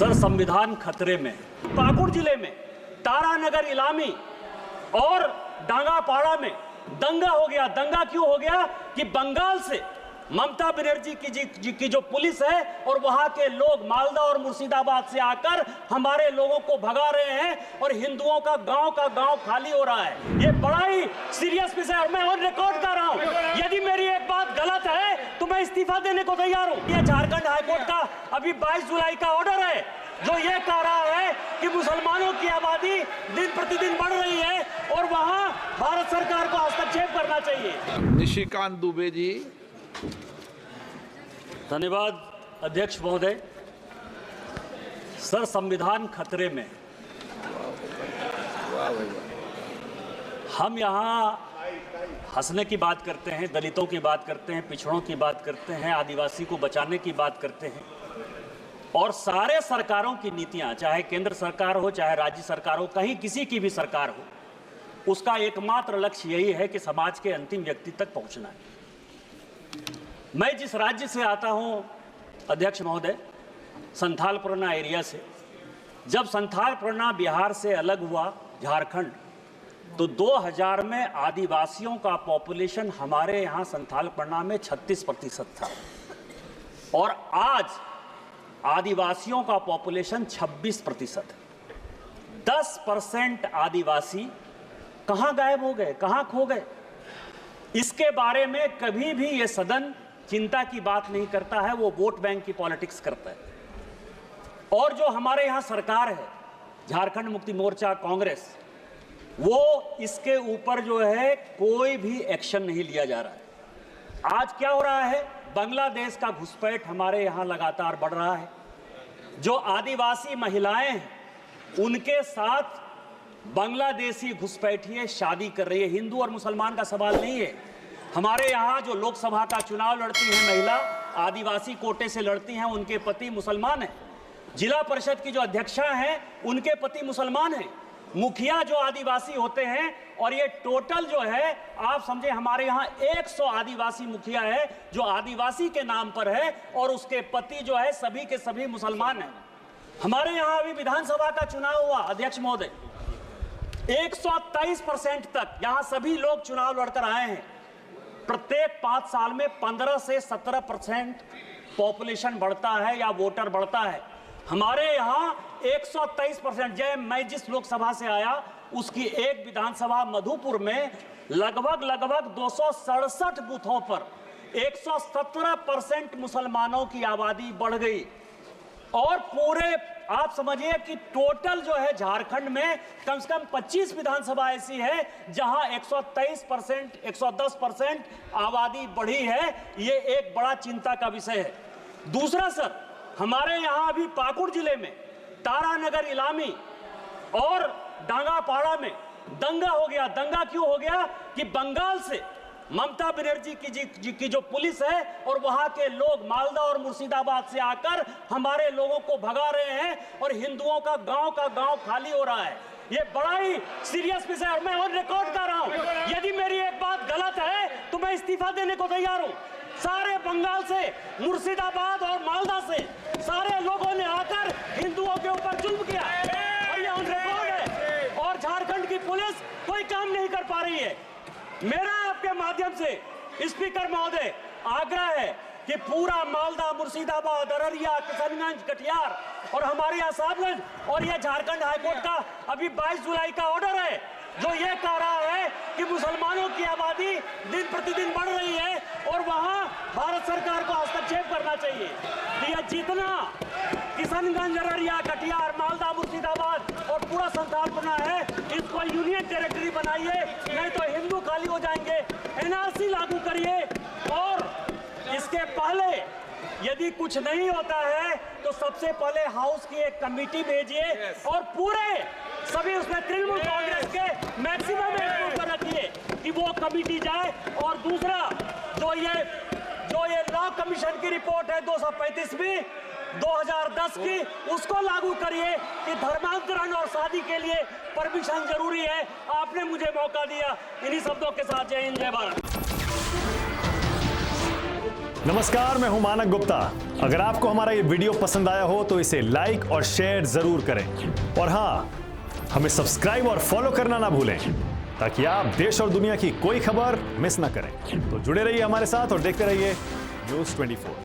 Sir, संविधान खतरे में। पाकुड़ जिले में तारानगर इलामी और डांगापाड़ा में दंगा हो गया। दंगा क्यों हो गया कि बंगाल से ममता बनर्जी की जो पुलिस है और वहां के लोग मालदा और मुर्शिदाबाद से आकर हमारे लोगों को भगा रहे हैं और हिंदुओं का गांव खाली हो रहा है। ये बड़ा ही सीरियस विषय है और मैं ऑन रिकॉर्ड कर रहा हूं। यदि मेरी एक बात गलत है तो मैं इस्तीफा देने को तैयार हूं। ये झारखंड हाईकोर्ट का अभी 22 जुलाई का ऑर्डर है जो ये कह रहा है कि मुसलमानों की आबादी दिन प्रतिदिन बढ़ रही है और वहां भारत सरकार को हस्तक्षेप करना चाहिए। निशिकांत दुबे जी। धन्यवाद अध्यक्ष महोदय। सर, संविधान खतरे में। हम यहाँ हंसने की बात करते हैं, दलितों की बात करते हैं, पिछड़ों की बात करते हैं, आदिवासी को बचाने की बात करते हैं और सारे सरकारों की नीतियां, चाहे केंद्र सरकार हो चाहे राज्य सरकार हो, कहीं किसी की भी सरकार हो, उसका एकमात्र लक्ष्य यही है कि समाज के अंतिम व्यक्ति तक पहुंचना है। मैं जिस राज्य से आता हूं अध्यक्ष महोदय, संथाल परगना एरिया से, जब संथाल परगना बिहार से अलग हुआ झारखंड, तो 2000 में आदिवासियों का पॉपुलेशन हमारे यहाँ संथाल परगना में 36% था और आज आदिवासियों का पॉपुलेशन 26% है। 10% आदिवासी कहाँ गायब हो गए, कहाँ खो गए? इसके बारे में कभी भी ये सदन चिंता की बात नहीं करता है, वो वोट बैंक की पॉलिटिक्स करता है। और जो हमारे यहाँ सरकार है, झारखंड मुक्ति मोर्चा, कांग्रेस, वो इसके ऊपर जो है कोई भी एक्शन नहीं लिया जा रहा है। आज क्या हो रहा है? बांग्लादेश का घुसपैठ हमारे यहाँ लगातार बढ़ रहा है। जो आदिवासी महिलाएं हैं उनके साथ बांग्लादेशी घुसपैठिए शादी कर रही है। हिंदू और मुसलमान का सवाल नहीं है। हमारे यहाँ जो लोकसभा का चुनाव लड़ती है महिला, आदिवासी कोटे से लड़ती हैं, उनके पति मुसलमान हैं। जिला परिषद की जो अध्यक्षा हैं उनके पति मुसलमान हैं। मुखिया जो आदिवासी होते हैं, और ये टोटल जो है आप समझे हमारे यहाँ 100 आदिवासी मुखिया है जो आदिवासी के नाम पर है और उसके पति जो है सभी के सभी मुसलमान हैं। हमारे यहाँ अभी विधानसभा का चुनाव हुआ अध्यक्ष महोदय, 123% तक यहाँ सभी लोग चुनाव लड़कर आए हैं। प्रत्येक 5 साल में 15 से 17% पॉपुलेशन बढ़ता है या वोटर बढ़ता है। हमारे यहाँ 123%। जय, मैं जिस लोकसभा से आया उसकी एक विधानसभा मधुपुर में लगभग 267 बूथों पर 117% मुसलमानों की आबादी बढ़ गई। और पूरे आप समझिए कि टोटल जो है झारखंड में कम से कम 25 विधानसभा ऐसी है जहां 123%, 110% आबादी बढ़ी है। ये एक बड़ा चिंता का विषय है। दूसरा सर, हमारे यहां अभी पाकुड़ जिले में तारानगर इलामी और डांगापाड़ा में दंगा हो गया। दंगा क्यों हो गया कि बंगाल से ममता बनर्जी की जो पुलिस है और वहां के लोग मालदा और मुर्शिदाबाद से आकर हमारे लोगों को भगा रहे हैं और हिंदुओं का गांव खाली हो रहा है। ये बड़ा ही सीरियस विषय है और मैं ऑन रिकॉर्ड कर रहा हूं। यदि मेरी एक बात गलत है तो मैं इस्तीफा देने को तैयार हूं। सारे बंगाल से, मुर्शिदाबाद और मालदा से सारे लोगों ने आकर हिंदुओं के ऊपर जुल्म किया और ये ऑन रिकॉर्ड है और झारखंड की पुलिस कोई काम नहीं कर पा रही है। मेरा आपके माध्यम से स्पीकर महोदय आग्रह है कि पूरा मालदा, मुर्शिदाबाद, अररिया, किशनगंज, कटिहार और हमारे यहाँ साहबगंज और ये झारखंड हाईकोर्ट का अभी 22 जुलाई का ऑर्डर है जो ये कह रहा है कि मुसलमानों की आबादी दिन प्रतिदिन बढ़ रही है और वहां भारत सरकार को हस्तक्षेप करना चाहिए। कि ये जितना किशनगंज, अररिया, कटिहार, मालदा, मुर्शिदाबाद और पूरा संथाल परगना है, इसको यूनियन टेरिटरी बनाइए, नहीं तो हिंदू खाली हो जाएंगे। एनआरसी लागू करिए और इसके पहले यदि कुछ नहीं होता है तो सबसे पहले हाउस की एक कमेटी भेजिए और पूरे सभी उसमें तृणमूल कांग्रेस के मैक्सिमम एम्प्लॉय पर रखिए कि वो कमेटी जाए। और दूसरा जो ये लॉ कमीशन की रिपोर्ट है 235वीं 2010 की, उसको लागू करिए कि धर्मांतरण और शादी के लिए परमिशन जरूरी है। आपने मुझे मौका दिया। इन्हीं शब्दों के साथ जय हिंद, जय भारत। नमस्कार, मैं हूं मानक गुप्ता। अगर आपको हमारा ये वीडियो पसंद आया हो तो इसे लाइक और शेयर जरूर करें और हां, हमें सब्सक्राइब और फॉलो करना ना भूलें ताकि आप देश और दुनिया की कोई खबर मिस ना करें। तो जुड़े रहिए हमारे साथ और देखते रहिए न्यूज़ 24।